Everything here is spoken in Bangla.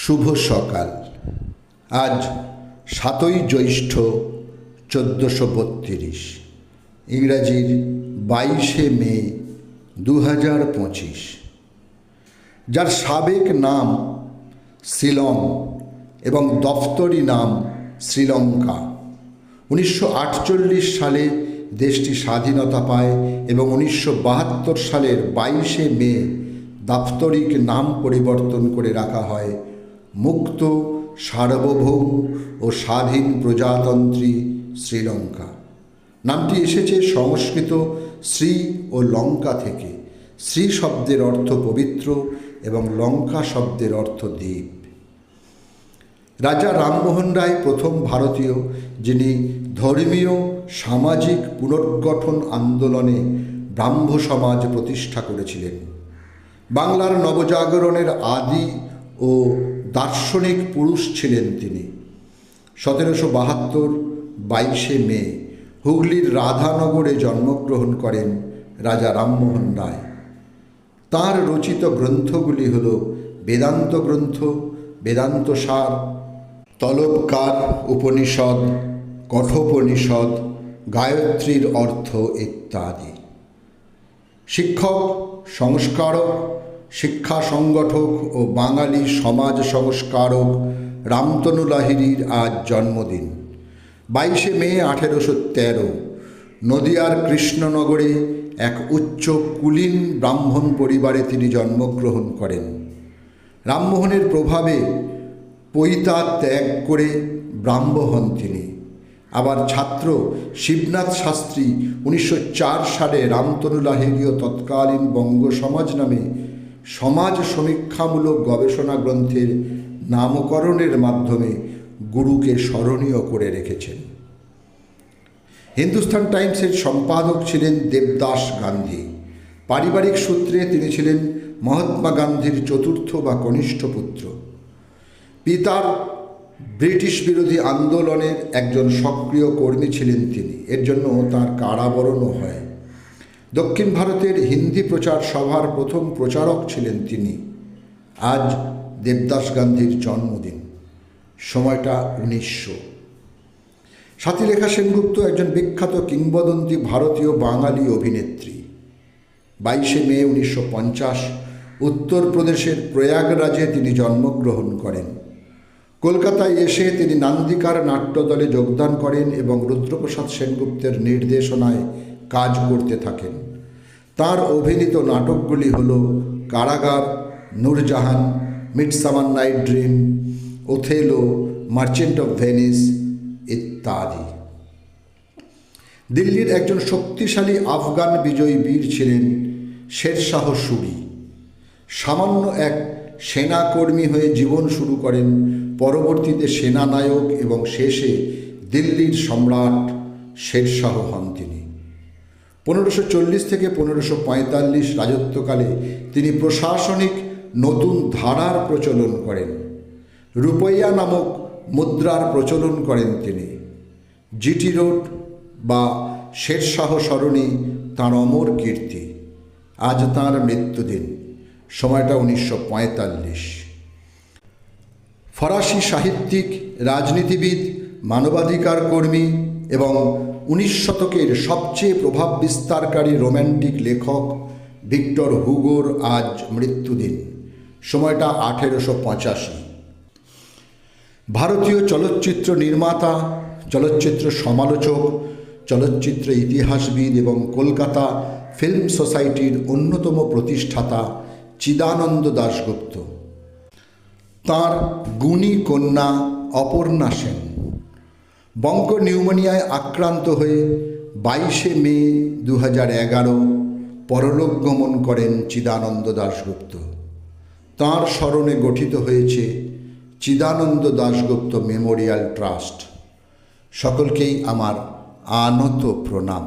শুভ সকাল। আজ 7ই জ্যৈষ্ঠ 1432, ইংরাজির 22শে মে 2025, যার সাবেক নাম শিলং এবং দফতরি নাম শ্রীলঙ্কা। 1948 সালে দেশটি স্বাধীনতা পায় এবং 1972 সালের 22শে মে দাপ্তরিক নাম পরিবর্তন করে রাখা হয় মুক্ত, সার্বভৌম ও স্বাধীন প্রজাতন্ত্রী শ্রীলঙ্কা। নামটি এসেছে সংস্কৃত শ্রী ও লঙ্কা থেকে। শ্রী শব্দের অর্থ পবিত্র এবং লঙ্কা শব্দের অর্থ দ্বীপ। রাজা রামমোহন রায় প্রথম ভারতীয় যিনি ধর্মীয় সামাজিক পুনর্গঠন আন্দোলনে ব্রাহ্ম সমাজ প্রতিষ্ঠা করেছিলেন। বাংলার নবজাগরণের আদি ও দার্শনিক পুরুষ ছিলেন তিনি। 1772 22শে মে হুগলির রাধানগরে জন্মগ্রহণ করেন রাজা রামমোহন রায়। তাঁর রচিত গ্রন্থগুলি হল বেদান্ত গ্রন্থ, বেদান্ত সার, তলবকার উপনিষদ, কঠোপনিষদ, গায়ত্রীর অর্থ ইত্যাদি। শিক্ষক, সংস্কারক, শিক্ষা সংগঠক ও বাঙালি সমাজ সংস্কারক রামতনু লাহিড়ীর আজ জন্মদিন। 22শে মে 1813 নদিয়ার কৃষ্ণনগরে এক উচ্চ কুলীন ব্রাহ্মণ পরিবারে তিনি জন্মগ্রহণ করেন। রামমোহনের প্রভাবে পৈতা ত্যাগ করে ব্রাহ্ম হন তিনি। আবার ছাত্র শিবনাথ শাস্ত্রী 1904 সালে রামতনু লাহিড়ী ও তৎকালীন বঙ্গ সমাজ নামে সমাজ সমীক্ষামূলক গবেষণা গ্রন্থের নামকরণের মাধ্যমে গুরুকে স্মরণীয় করে রেখেছেন। হিন্দুস্তান টাইমসের সম্পাদক ছিলেন দেবদাস গান্ধী। পারিবারিক সূত্রে তিনি ছিলেন মহাত্মা গান্ধীর চতুর্থ বা কনিষ্ঠ পুত্র। পিতার ব্রিটিশ বিরোধী আন্দোলনের একজন সক্রিয় কর্মী ছিলেন তিনি। এর জন্য তাঁর কারাবরণও হয়। দক্ষিণ ভারতের হিন্দি প্রচার সভার প্রথম প্রচারক ছিলেন তিনি। আজ দেবদাস গান্ধীর জন্মদিন। সময়টা 1900। স্বাতীলেখা সেনগুপ্ত একজন বিখ্যাত কিংবদন্তি ভারতীয় বাঙালি অভিনেত্রী। 22শে মে 1950 উত্তরপ্রদেশের প্রয়াগরাজে তিনি জন্মগ্রহণ করেন। কলকাতায় এসে তিনি নান্দিকার নাট্যদলে যোগদান করেন এবং রুদ্রপ্রসাদ সেনগুপ্তের নির্দেশনায় কাজ করতে থাকেন। তাঁর অভিনীত নাটকগুলি হল কারাগার, Nurjahan, midsummer night dream, Othello, merchant of Venice ইত্যাদি। দিল্লির একজন শক্তিশালী আফগান বিজয়ী বীর ছিলেন শেরশাহ সুরি। সামান্য এক সেনাকর্মী হয়ে জীবন শুরু করেন, পরবর্তীতে সেনানায়ক এবং শেষে দিল্লির সম্রাট শেরশাহ হন তিনি। 1540 থেকে 1545 রাজত্বকালে তিনি প্রশাসনিক নতুন ধারার প্রচলন করেন। রুপইয়া নামক মুদ্রার প্রচলন করেন তিনি। জিটি রোড বা শেরশাহ সরণি তাঁর অমর কীর্তি। আজ তাঁর মৃত্যুদিন। সময়টা 1945। ফরাসি সাহিত্যিক, রাজনীতিবিদ, মানবাধিকার কর্মী এবং 19 শতকের সবচেয়ে প্রভাব বিস্তারকারী রোম্যান্টিক লেখক ভিক্টর হুগোর আজ মৃত্যুদিন। সময়টা 1885। ভারতীয় চলচ্চিত্র নির্মাতা, চলচ্চিত্র সমালোচক, চলচ্চিত্র ইতিহাসবিদ এবং কলকাতা ফিল্ম সোসাইটির অন্যতম প্রতিষ্ঠাতা চিদানন্দ দাশগুপ্ত। তাঁর গুণী কন্যা অপর্ণা সেন বঙ্গ নিউমোনিয়ায় আক্রান্ত হয়ে 22শে মে 2011 পরলোক গমন করেন চিদানন্দ দাশগুপ্ত। তাঁর স্মরণে গঠিত হয়েছে চিদানন্দ দাশগুপ্ত মেমোরিয়াল ট্রাস্ট। সকলকেই আমার আনত প্রণাম।